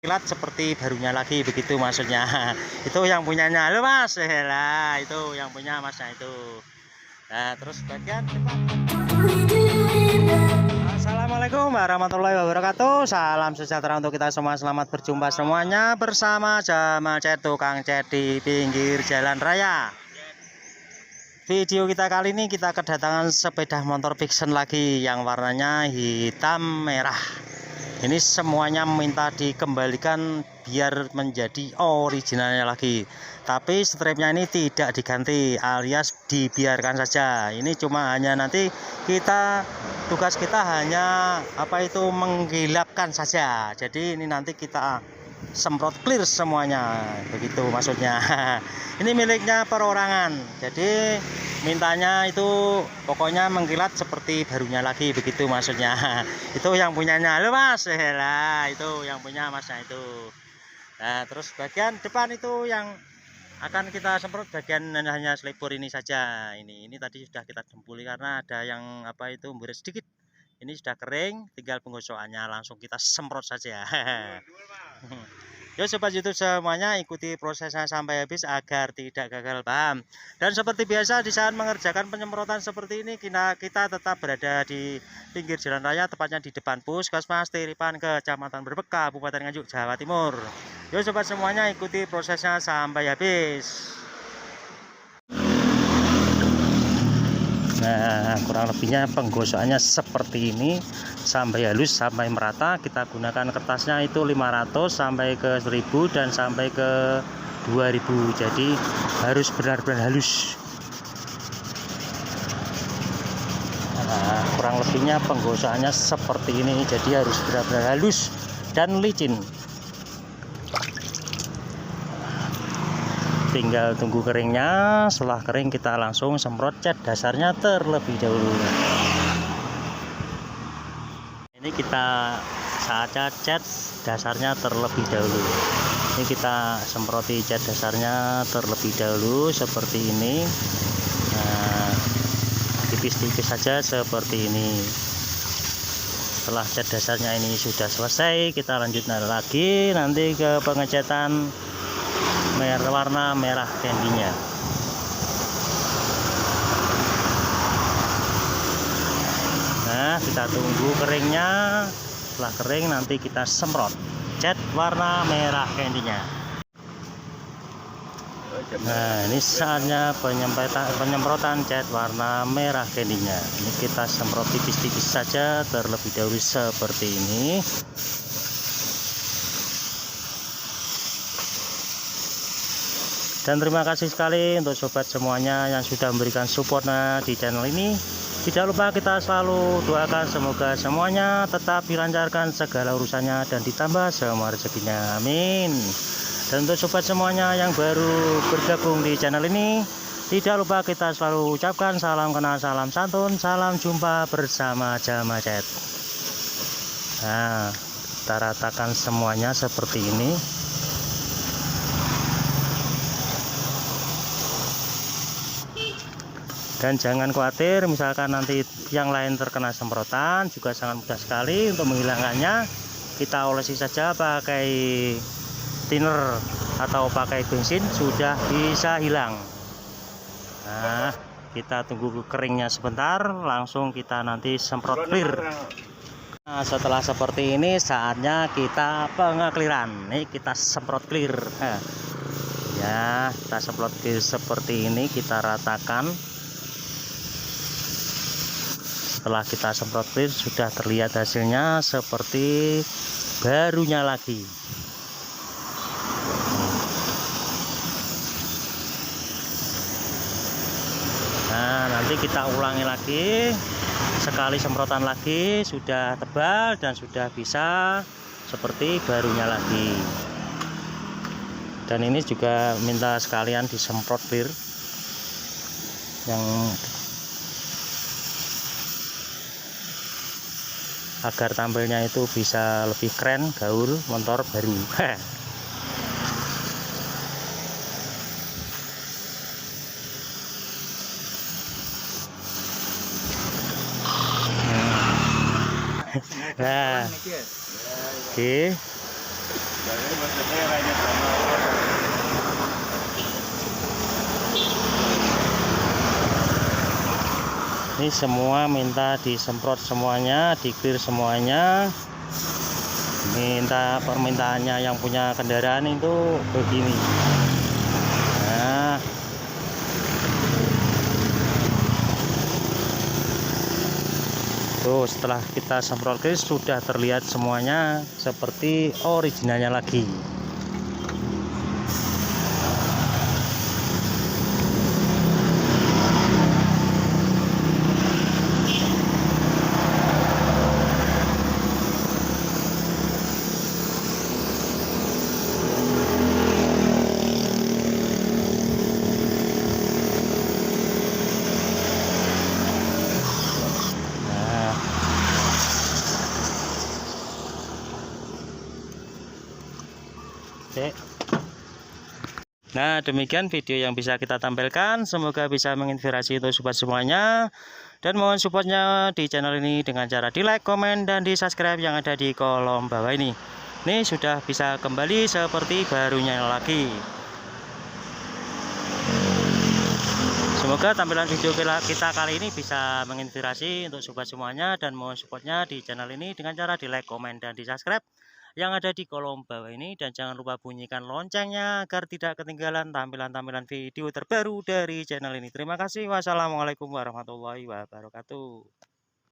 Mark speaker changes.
Speaker 1: kilat seperti barunya lagi, begitu maksudnya. Itu yang punyanya. Halo Mas, lah itu yang punya Masnya itu. Nah, terus bagian depan. Assalamualaikum warahmatullahi wabarakatuh. Salam sejahtera untuk kita semua. Selamat berjumpa semuanya bersama Jamal Cet, tukang cet di pinggir jalan raya. Video kita kali ini kita kedatangan sepeda motor fiction lagi yang warnanya hitam merah. Ini semuanya minta dikembalikan biar menjadi originalnya lagi. Tapi stripnya ini tidak diganti alias dibiarkan saja. Ini cuma hanya nanti tugas kita hanya menggelapkan saja. Jadi ini nanti kita semprot clear semuanya, begitu maksudnya. Ini miliknya perorangan, jadi mintanya itu pokoknya mengkilat seperti barunya lagi, begitu maksudnya. Itu yang punyanya. Halo Mas, lah itu yang punya Masnya itu. Nah, terus bagian depan itu yang akan kita semprot bagian hanya selipur ini saja. Ini tadi sudah kita jempuli karena ada yang buret sedikit. Ini sudah kering, tinggal penggosokannya, langsung kita semprot saja. Yo sobat YouTube semuanya, ikuti prosesnya sampai habis agar tidak gagal paham. Dan seperti biasa di saat mengerjakan penyemprotan seperti ini kita tetap berada di pinggir jalan raya, tepatnya di depan Puskesmas Tiripan, Kecamatan Brebek, Kabupaten Nganjuk, Jawa Timur. Yo sobat semuanya, ikuti prosesnya sampai habis. Nah, kurang lebihnya penggosokannya seperti ini sampai halus, sampai merata. Kita gunakan kertasnya itu 500 sampai ke 1000 dan sampai ke 2000. Jadi harus benar-benar halus. Nah, kurang lebihnya penggosokannya seperti ini. Jadi harus benar-benar halus dan licin. Tinggal tunggu keringnya. Setelah kering kita langsung semprot cat dasarnya terlebih dahulu. Ini kita saatnya cat dasarnya terlebih dahulu. Ini kita semproti cat dasarnya terlebih dahulu seperti ini. Nah, tipis-tipis saja seperti ini. Setelah cat dasarnya ini sudah selesai, kita lanjut lagi nanti ke pengecatan warna merah candinya. Nah, kita tunggu keringnya. Setelah kering nanti kita semprot cat warna merah candinya. Nah, ini saatnya penyemprotan cat warna merah candinya. Ini kita semprot tipis-tipis saja terlebih dahulu seperti ini. Dan terima kasih sekali untuk sobat semuanya yang sudah memberikan supportnya di channel ini. Tidak lupa kita selalu doakan semoga semuanya tetap dilancarkan segala urusannya dan ditambah semua rezekinya, amin. Dan untuk sobat semuanya yang baru bergabung di channel ini, tidak lupa kita selalu ucapkan salam kenal, salam santun, salam jumpa bersama Jamal Cet. Nah, kita ratakan semuanya seperti ini. Dan jangan khawatir misalkan nanti yang lain terkena semprotan, juga sangat mudah sekali untuk menghilangkannya. Kita olesi saja pakai thinner atau pakai bensin, sudah bisa hilang. Nah, kita tunggu keringnya sebentar, langsung kita nanti semprot clear. Nah, setelah seperti ini saatnya kita pengekliran. Nih kita semprot clear. Ya, kita semprot clear seperti ini, kita ratakan. Setelah kita semprot clear sudah terlihat hasilnya seperti barunya lagi. Nah, nanti kita ulangi lagi sekali semprotan lagi, sudah tebal dan sudah bisa seperti barunya lagi. Dan ini juga minta sekalian disemprot clear yang agar tampilnya itu bisa lebih keren, gaul, motor baru. Nah, oke. Ini semua minta disemprot semuanya, di-clear semuanya. Minta permintaannya yang punya kendaraan itu begini. Nah, tuh setelah kita semprot clear sudah terlihat semuanya seperti originalnya lagi. Oke. Nah, demikian video yang bisa kita tampilkan. Semoga bisa menginspirasi untuk sobat semuanya. Dan mohon supportnya di channel ini dengan cara di like, komen, dan di subscribe yang ada di kolom bawah ini. Ini sudah bisa kembali seperti barunya lagi. Semoga tampilan video kita kali ini bisa menginspirasi untuk sobat semuanya. Dan mohon supportnya di channel ini dengan cara di like, komen, dan di subscribe yang ada di kolom bawah ini. Dan jangan lupa bunyikan loncengnya agar tidak ketinggalan tampilan-tampilan video terbaru dari channel ini. Terima kasih. Wassalamualaikum warahmatullahi wabarakatuh.